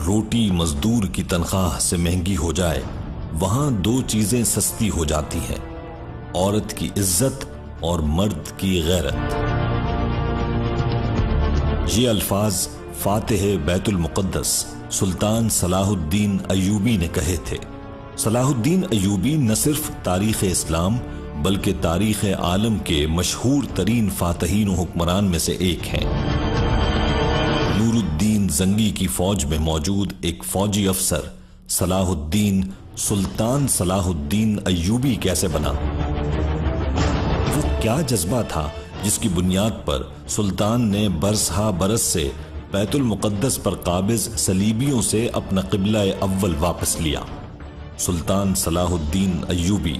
روٹی مزدور کی تنخواہ سے مہنگی ہو جائے وہاں دو چیزیں سستی ہو جاتی ہیں، عورت کی عزت اور مرد کی غیرت۔ یہ الفاظ فاتح بیت المقدس سلطان صلاح الدین ایوبی نے کہے تھے۔ صلاح الدین ایوبی نہ صرف تاریخ اسلام بلکہ تاریخ عالم کے مشہور ترین فاتحین و حکمران میں سے ایک ہیں۔ نور الدین زنگی کی فوج میں موجود ایک فوجی افسر صلاح الدین سلطان صلاح الدین ایوبی کیسے بنا؟ وہ کیا جذبہ تھا جس کی بنیاد پر سلطان نے برس ہا برس سے بیت المقدس پر قابض صلیبیوں سے اپنا قبلہ اول واپس لیا؟ سلطان صلاح الدین ایوبی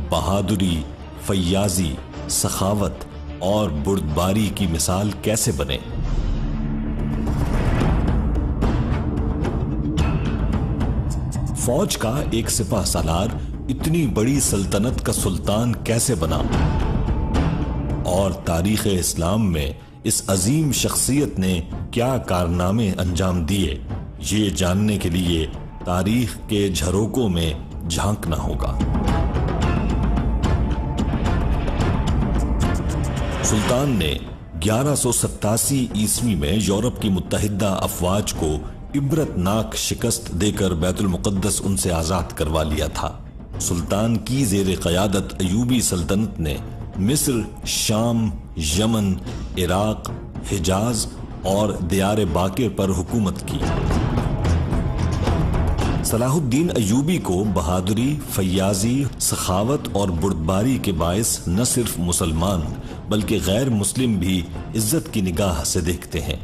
بہادری، فیاضی، سخاوت اور بردباری کی مثال کیسے بنے؟ فوج کا ایک سپہ سالار اتنی بڑی سلطنت کا سلطان کیسے بنا؟ اور تاریخ اسلام میں اس عظیم شخصیت نے کیا کارنامے انجام دیے، یہ جاننے کے لیے تاریخ کے جھروکوں میں جھانکنا ہوگا۔ سلطان نے 1187 عیسوی میں یورپ کی متحدہ افواج کو عبرتناک شکست دے کر بیت المقدس ان سے آزاد کروا لیا تھا۔ سلطان کی زیر قیادت ایوبی سلطنت نے مصر، شام، یمن، عراق، حجاز اور دیار باقر پر حکومت کی۔ صلاح الدین ایوبی کو بہادری، فیاضی، سخاوت اور بردباری کے باعث نہ صرف مسلمان بلکہ غیر مسلم بھی عزت کی نگاہ سے دیکھتے ہیں۔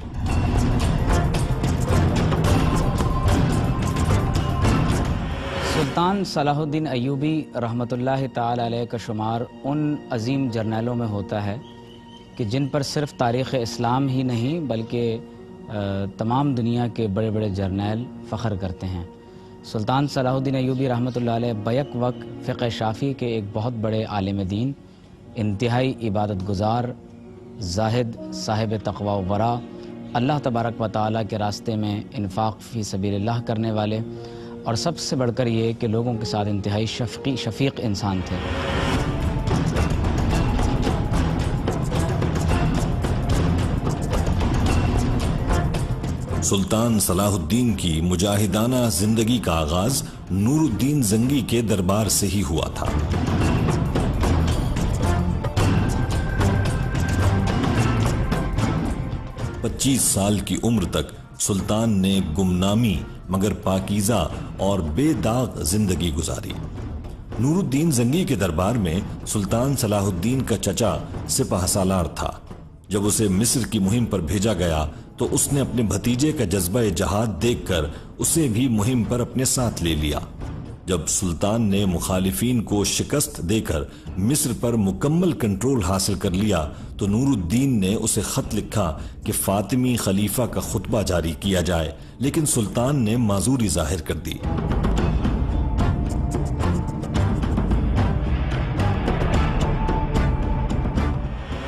سلطان صلاح الدین ایوبی رحمۃ اللہ تعالی علیہ کا شمار ان عظیم جرنیلوں میں ہوتا ہے کہ جن پر صرف تاریخ اسلام ہی نہیں بلکہ تمام دنیا کے بڑے بڑے جرنیل فخر کرتے ہیں۔ سلطان صلاح الدین ایوبی رحمۃ اللہ علیہ بیک وقت فقہ شافعی کے ایک بہت بڑے عالم دین، انتہائی عبادت گزار، زاہد، صاحب تقوی و ورع، اللہ تبارک و تعالیٰ کے راستے میں انفاق فی سبیل اللہ کرنے والے، اور سب سے بڑھ کر یہ کہ لوگوں کے ساتھ انتہائی شفیق انسان تھے۔ سلطان صلاح الدین کی مجاہدانہ زندگی کا آغاز نور الدین زنگی کے دربار سے ہی ہوا تھا۔ پچیس سال کی عمر تک سلطان نے گمنامی مگر پاکیزہ اور بے داغ زندگی گزاری۔ نور الدین زنگی کے دربار میں سلطان صلاح الدین کا چچا سپہ سالار تھا۔ جب اسے مصر کی مہم پر بھیجا گیا تو اس نے اپنے بھتیجے کا جذبہ جہاد دیکھ کر اسے بھی مہم پر اپنے ساتھ لے لیا۔ جب سلطان نے مخالفین کو شکست دے کر مصر پر مکمل کنٹرول حاصل کر لیا تو نور الدین نے اسے خط لکھا کہ فاطمی خلیفہ کا خطبہ جاری کیا جائے، لیکن سلطان نے معذوری ظاہر کر دی۔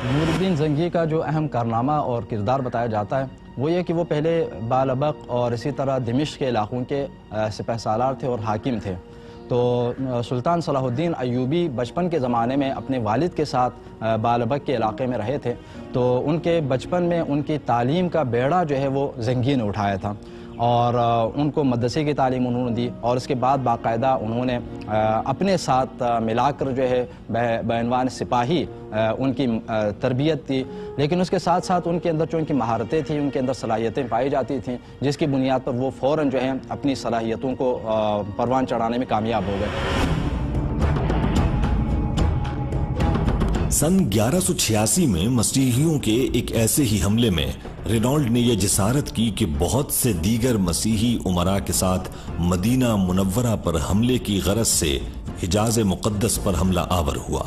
نور الدین زنگی کا جو اہم کارنامہ اور کردار بتایا جاتا ہے وہ یہ کہ وہ پہلے بالابق اور اسی طرح دمشق کے علاقوں کے سپہ سالار تھے اور حاکم تھے۔ تو سلطان صلاح الدین ایوبی بچپن کے زمانے میں اپنے والد کے ساتھ بالابق کے علاقے میں رہے تھے، تو ان کے بچپن میں ان کی تعلیم کا بیڑا جو ہے وہ زنگی نے اٹھایا تھا، اور ان کو مدرسے کی تعلیم انہوں نے دی، اور اس کے بعد باقاعدہ انہوں نے اپنے ساتھ ملا کر جو ہے بعنوان سپاہی ان کی تربیت دی، لیکن اس کے ساتھ ساتھ ان کے اندر جو ان کی مہارتیں تھیں، ان کے اندر صلاحیتیں پائی جاتی تھیں، جس کی بنیاد پر وہ فوراً جو ہے اپنی صلاحیتوں کو پروان چڑھانے میں کامیاب ہو گئے۔ سن 1186 میں مسیحیوں کے ایک ایسے ہی حملے میں رینالڈ نے یہ جسارت کی کہ بہت سے دیگر مسیحی امراء کے ساتھ مدینہ منورہ پر حملے کی غرض سے حجاز مقدس پر حملہ آور ہوا۔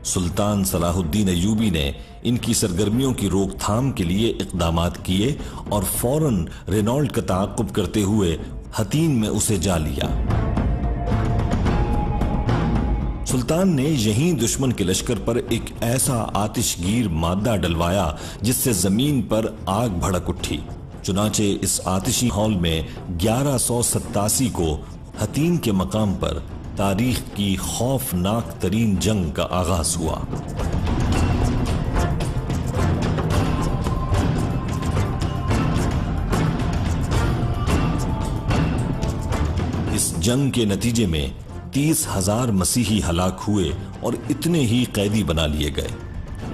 سلطان صلاح الدین ایوبی نے ان کی سرگرمیوں کی روک تھام کے لیے اقدامات کیے اور فوراً رینالڈ کا تعاقب کرتے ہوئے حطین میں اسے جا لیا۔ سلطان نے یہیں دشمن کے لشکر پر ایک ایسا آتش گیر مادہ ڈلوایا جس سے زمین پر آگ بھڑک اٹھی۔ چنانچہ اس آتشی ہال میں 1187 کو حطین کے مقام پر تاریخ کی خوفناک ترین جنگ کا آغاز ہوا۔ اس جنگ کے نتیجے میں 30,000 مسیحی ہلاک ہوئے اور اتنے ہی قیدی بنا لیے گئے۔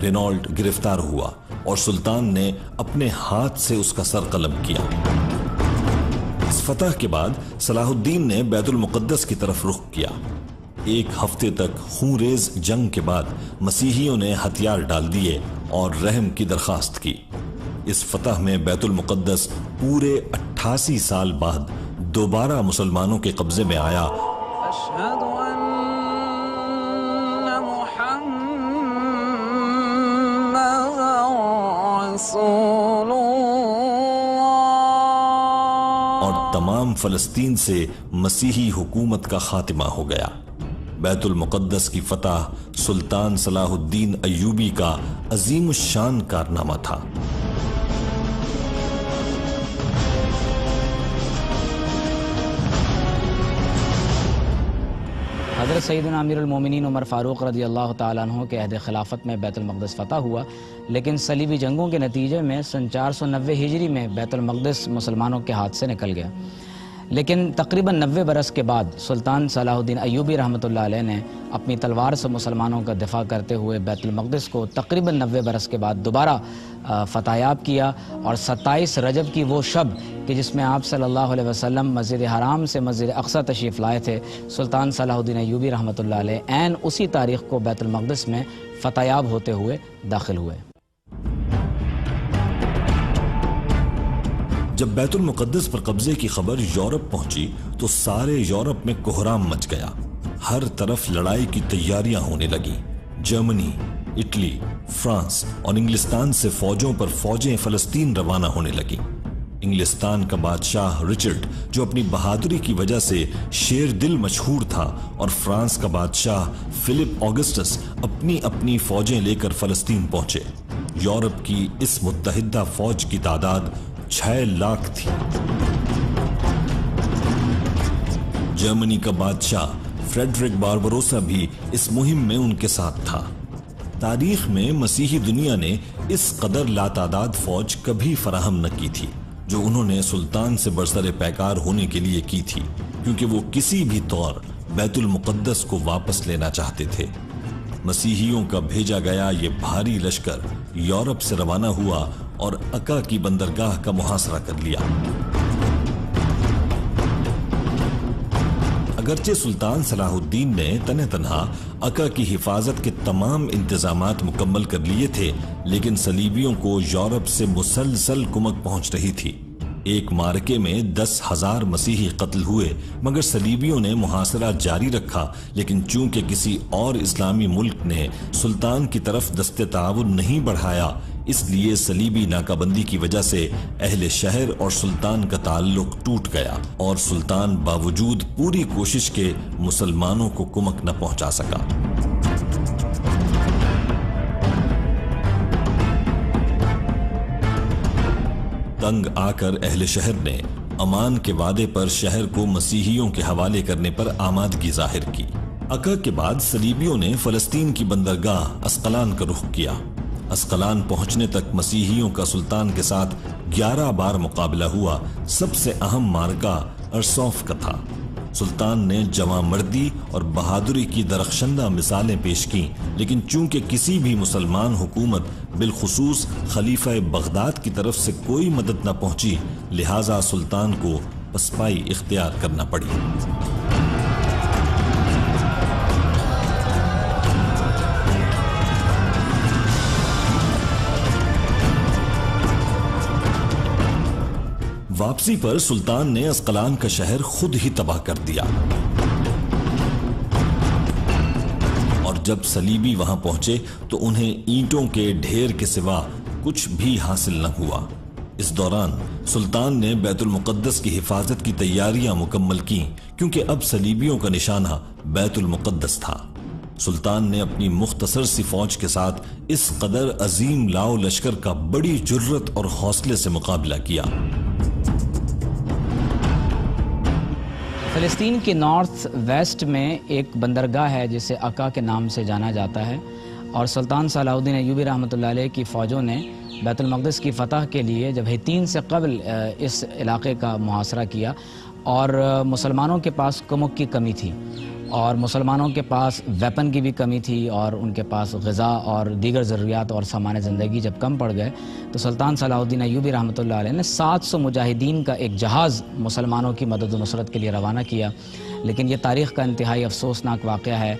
رینالڈ گرفتار ہوا اور سلطان نے اپنے ہاتھ سے اس کا سر قلم کیا۔ اس فتح کے بعد صلاح الدین نے بیت المقدس کی طرف رخ کیا۔ ایک ہفتے تک خونریز جنگ کے بعد مسیحیوں نے ہتھیار ڈال دیے اور رحم کی درخواست کی۔ اس فتح میں بیت المقدس پورے 88 سال بعد دوبارہ مسلمانوں کے قبضے میں آیا۔ اشہد ان محمد رسول اللہ، اور تمام فلسطین سے مسیحی حکومت کا خاتمہ ہو گیا۔ بیت المقدس کی فتح سلطان صلاح الدین ایوبی کا عظیم الشان کارنامہ تھا۔ حضرت سیدنا امیر المومنین عمر فاروق رضی اللہ تعالیٰ عنہ کے عہد خلافت میں بیت المقدس فتح ہوا، لیکن صلیبی جنگوں کے نتیجے میں سن 490 ہجری میں بیت المقدس مسلمانوں کے ہاتھ سے نکل گیا۔ لیکن تقریباً 90 برس کے بعد سلطان صلاح الدین ایوبی رحمۃ اللہ علیہ نے اپنی تلوار سے مسلمانوں کا دفاع کرتے ہوئے بیت المقدس کو تقریباً 90 برس کے بعد دوبارہ فتح یاب کیا، اور 27 رجب کی وہ شب کہ جس میں آپ صلی اللہ علیہ وسلم مسجد حرام سے مسجد اقصی تشریف لائے تھے، سلطان صلاح الدین ایوبی رحمۃ اللہ علیہ عین اسی تاریخ کو بیت المقدس میں فتح یاب ہوتے ہوئے داخل ہوئے۔ جب بیت المقدس پر قبضے کی خبر یورپ پہنچی تو سارے یورپ میں کوہرام مچ گیا۔ ہر طرف لڑائی کی تیاریاں ہونے لگیں۔ جرمنی، اٹلی، فرانس اور انگلستان سے فوجوں پر فوجیں فلسطین روانہ ہونے لگیں۔ انگلستان کا بادشاہ رچرڈ، جو اپنی بہادری کی وجہ سے شیر دل مشہور تھا، اور فرانس کا بادشاہ فلپ آگسٹس اپنی اپنی فوجیں لے کر فلسطین پہنچے۔ یورپ کی اس متحدہ فوج کی تعداد 6 لاکھ تھی۔ جرمنی کا بادشاہ فریڈرک باربروسا بھی اس مہم میں ان کے ساتھ تھا۔ تاریخ میں مسیحی دنیا نے اس قدر لاتعداد فوج کبھی فراہم نہ کی تھی جو انہوں نے سلطان سے برسر پیکار ہونے کے لیے کی تھی، کیونکہ وہ کسی بھی طور بیت المقدس کو واپس لینا چاہتے تھے۔ مسیحیوں کا بھیجا گیا یہ بھاری لشکر یورپ سے روانہ ہوا اور عکا کی بندرگاہ کا محاصرہ کر لیا۔ اگرچہ سلطان صلاح الدین نے تنہ تنہا عکا کی حفاظت کے تمام انتظامات مکمل کر لیے تھے، لیکن صلیبیوں کو یورپ سے مسلسل کمک پہنچ رہی تھی۔ ایک مارکے میں 10,000 مسیحی قتل ہوئے، مگر صلیبیوں نے محاصرہ جاری رکھا، لیکن چونکہ کسی اور اسلامی ملک نے سلطان کی طرف دست تعاون نہیں بڑھایا، اس لیے صلیبی ناکہ بندی کی وجہ سے اہل شہر اور سلطان کا تعلق ٹوٹ گیا، اور سلطان باوجود پوری کوشش کے مسلمانوں کو کمک نہ پہنچا سکا۔ تنگ آ کر اہل شہر نے امان کے وعدے پر شہر کو مسیحیوں کے حوالے کرنے پر آمادگی ظاہر کی۔ عکا کے بعد صلیبیوں نے فلسطین کی بندرگاہ اسقلان کا رخ کیا۔ اسقلان پہنچنے تک مسیحیوں کا سلطان کے ساتھ 11 بار مقابلہ ہوا۔ سب سے اہم مارکہ ارسوف کا تھا۔ سلطان نے جواں مردی اور بہادری کی درخشندہ مثالیں پیش کیں، لیکن چونکہ کسی بھی مسلمان حکومت بالخصوص خلیفہ بغداد کی طرف سے کوئی مدد نہ پہنچی، لہٰذا سلطان کو پسپائی اختیار کرنا پڑی۔ واپسی پر سلطان نے اسقلان کا شہر خود ہی تباہ کر دیا، اور جب صلیبی وہاں پہنچے تو انہیں اینٹوں کے ڈھیر کے سوا کچھ بھی حاصل نہ ہوا۔ اس دوران سلطان نے بیت المقدس کی حفاظت کی تیاریاں مکمل کیں، کیونکہ اب صلیبیوں کا نشانہ بیت المقدس تھا۔ سلطان نے اپنی مختصر سی فوج کے ساتھ اس قدر عظیم لاؤ لشکر کا بڑی جرت اور حوصلے سے مقابلہ کیا۔ فلسطین کے نارتھ ویسٹ میں ایک بندرگاہ ہے جسے عکا کے نام سے جانا جاتا ہے، اور سلطان صلاح الدین ایوبی رحمۃ اللہ علیہ کی فوجوں نے بیت المقدس کی فتح کے لیے جب ہیتین سے قبل اس علاقے کا محاصرہ کیا، اور مسلمانوں کے پاس کمک کی کمی تھی، اور مسلمانوں کے پاس ویپن کی بھی کمی تھی، اور ان کے پاس غذا اور دیگر ضروریات اور سامان زندگی جب کم پڑ گئے تو سلطان صلاح الدین ایوبی رحمۃ اللہ علیہ نے 700 مجاہدین کا ایک جہاز مسلمانوں کی مدد و نصرت کے لیے روانہ کیا۔ لیکن یہ تاریخ کا انتہائی افسوسناک واقعہ ہے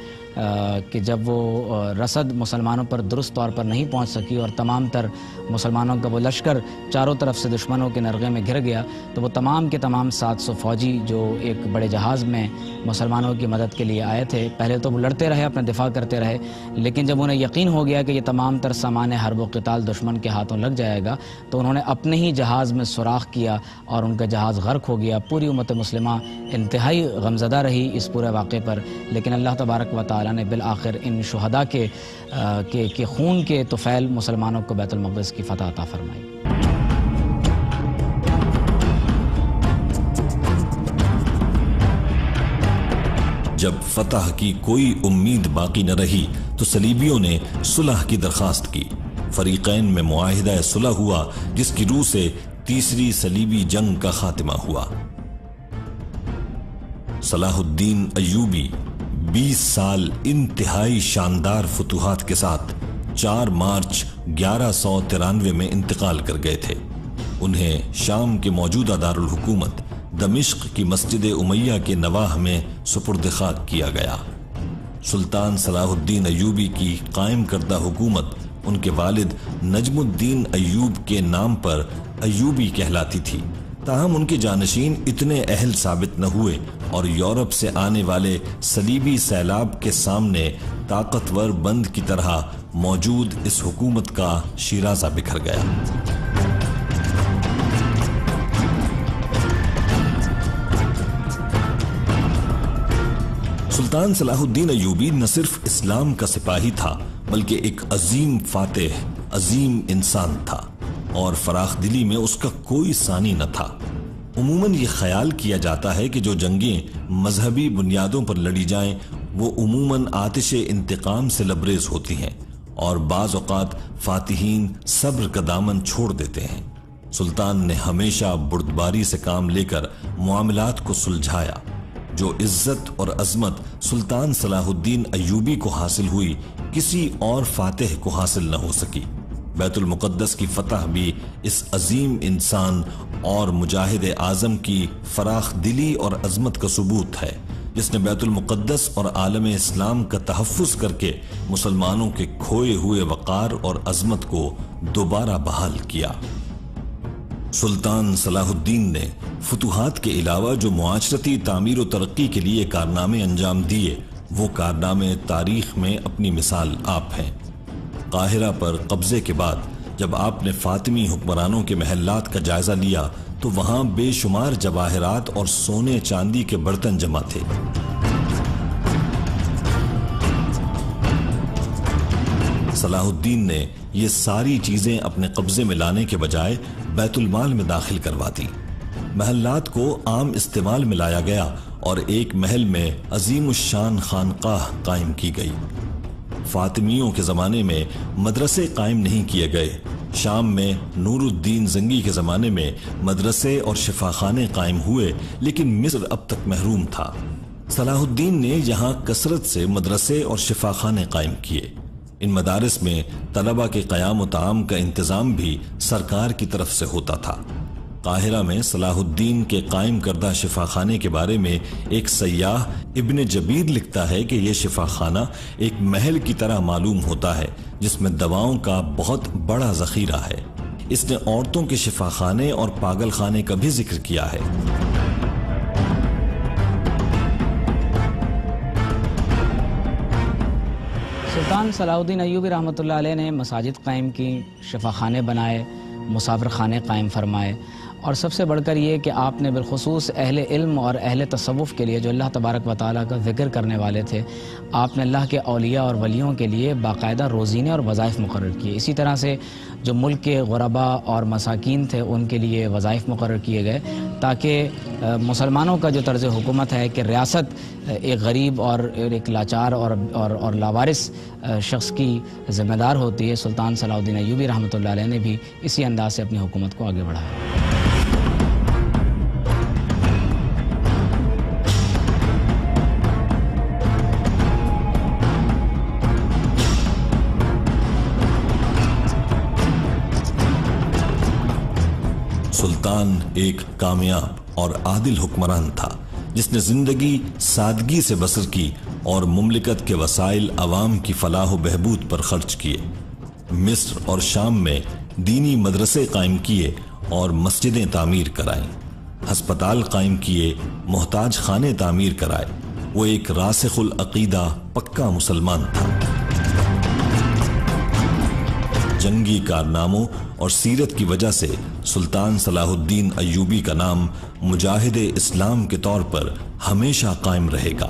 کہ جب وہ رسد مسلمانوں پر درست طور پر نہیں پہنچ سکی اور تمام تر مسلمانوں کا وہ لشکر چاروں طرف سے دشمنوں کے نرغے میں گھر گیا، تو وہ تمام کے تمام 700 فوجی جو ایک بڑے جہاز میں مسلمانوں کی مدد کے لیے آئے تھے، پہلے تو وہ لڑتے رہے، اپنا دفاع کرتے رہے، لیکن جب انہیں یقین ہو گیا کہ یہ تمام تر سامان حرب و قتال دشمن کے ہاتھوں لگ جائے گا، تو انہوں نے اپنے ہی جہاز میں سوراخ کیا اور ان کا جہاز غرق ہو گیا۔ پوری امت مسلمہ انتہائی غمزدہ رہی اس پورے واقعے پر، لیکن اللہ تبارک و تعالیٰ نے بالآخر ان شہداء کے خون کے طفیل مسلمانوں کو بیت المقدس کی فتح عطا فرمائی۔ جب فتح کی کوئی امید باقی نہ رہی تو صلیبیوں نے صلح کی درخواست کی۔ فریقین میں معاہدہ صلح ہوا جس کی روح سے تیسری صلیبی جنگ کا خاتمہ ہوا۔ صلاح الدین ایوبی 20 سال انتہائی شاندار فتوحات کے ساتھ 4 مارچ 1193 میں انتقال کر گئے تھے۔ انہیں شام کے موجودہ دارالحکومت دمشق کی مسجد امیہ کے نواح میں سپرد خاک کیا گیا۔ سلطان صلاح الدین ایوبی کی قائم کردہ حکومت ان کے والد نجم الدین ایوب کے نام پر ایوبی کہلاتی تھی، تاہم ان کے جانشین اتنے اہل ثابت نہ ہوئے اور یورپ سے آنے والے صلیبی سیلاب کے سامنے طاقتور بند کی طرح موجود اس حکومت کا شیرازہ بکھر گیا۔ سلطان صلاح الدین ایوبی نہ صرف اسلام کا سپاہی تھا بلکہ ایک عظیم فاتح، عظیم انسان تھا، اور فراخ دلی میں اس کا کوئی ثانی نہ تھا۔ عموماً یہ خیال کیا جاتا ہے کہ جو جنگیں مذہبی بنیادوں پر لڑی جائیں وہ عموماً آتش انتقام سے لبریز ہوتی ہیں، اور بعض اوقات فاتحین صبر کا دامن چھوڑ دیتے ہیں۔ سلطان نے ہمیشہ بردباری سے کام لے کر معاملات کو سلجھایا۔ جو عزت اور عظمت سلطان صلاح الدین ایوبی کو حاصل ہوئی کسی اور فاتح کو حاصل نہ ہو سکی۔ بیت المقدس کی فتح بھی اس عظیم انسان اور مجاہد اعظم کی فراخ دلی اور عظمت کا ثبوت ہے، جس نے بیت المقدس اور عالم اسلام کا تحفظ کر کے مسلمانوں کے کھوئے ہوئے وقار اور عظمت کو دوبارہ بحال کیا۔ سلطان صلاح الدین نے فتوحات کے علاوہ جو معاشرتی تعمیر و ترقی کے لیے کارنامے انجام دیے، وہ کارنامے تاریخ میں اپنی مثال آپ ہیں۔ قاہرہ پر قبضے کے بعد جب آپ نے فاطمی حکمرانوں کے محلات کا جائزہ لیا تو وہاں بے شمار جواہرات اور سونے چاندی کے برتن جمع تھے۔ صلاح الدین نے یہ ساری چیزیں اپنے قبضے میں لانے کے بجائے بیت المال میں داخل کروا دی۔ محلات کو عام استعمال میں لایا گیا اور ایک محل میں عظیم الشان خانقاہ قائم کی گئی۔ فاطمیوں کے زمانے میں مدرسے قائم نہیں کیے گئے۔ شام میں نور الدین زنگی کے زمانے میں مدرسے اور شفاخانے قائم ہوئے، لیکن مصر اب تک محروم تھا۔ صلاح الدین نے یہاں کثرت سے مدرسے اور شفاخانے قائم کیے۔ ان مدارس میں طلبہ کے قیام و طعام کا انتظام بھی سرکار کی طرف سے ہوتا تھا۔ قاہرہ میں صلاح الدین کے قائم کردہ شفاخانے کے بارے میں ایک سیاح ابن جبیر لکھتا ہے کہ یہ شفاخانہ ایک محل کی طرح معلوم ہوتا ہے جس میں دواؤں کا بہت بڑا ذخیرہ ہے۔ اس نے عورتوں کے شفاخانے اور پاگل خانے کا بھی ذکر کیا ہے۔ سلطان صلاح الدین ایوبی رحمۃ اللہ علیہ نے مساجد قائم کی، شفاخانے بنائے، مسافر خانے قائم فرمائے، اور سب سے بڑھ کر یہ کہ آپ نے بالخصوص اہل علم اور اہل تصوف کے لیے جو اللہ تبارک و تعالیٰ کا ذکر کرنے والے تھے، آپ نے اللہ کے اولیاء اور ولیوں کے لیے باقاعدہ روزینے اور وظائف مقرر کیے۔ اسی طرح سے جو ملک کے غربا اور مساکین تھے ان کے لیے وظائف مقرر کیے گئے، تاکہ مسلمانوں کا جو طرز حکومت ہے کہ ریاست ایک غریب اور ایک لاچار اور لاوارث شخص کی ذمہ دار ہوتی ہے، سلطان صلاح الدین ایوبی رحمۃ اللہ علیہ نے بھی اسی انداز سے اپنی حکومت کو آگے بڑھایا۔ سلطان ایک کامیاب اور عادل حکمران تھا جس نے زندگی سادگی سے بسر کی اور مملکت کے وسائل عوام کی فلاح و بہبود پر خرچ کیے۔ مصر اور شام میں دینی مدرسے قائم کیے اور مسجدیں تعمیر کرائیں، ہسپتال قائم کیے، محتاج خانے تعمیر کرائے۔ وہ ایک راسخ العقیدہ پکا مسلمان تھا۔ جنگی کارناموں اور سیرت کی وجہ سے سلطان صلاح الدین ایوبی کا نام مجاہد اسلام کے طور پر ہمیشہ قائم رہے گا۔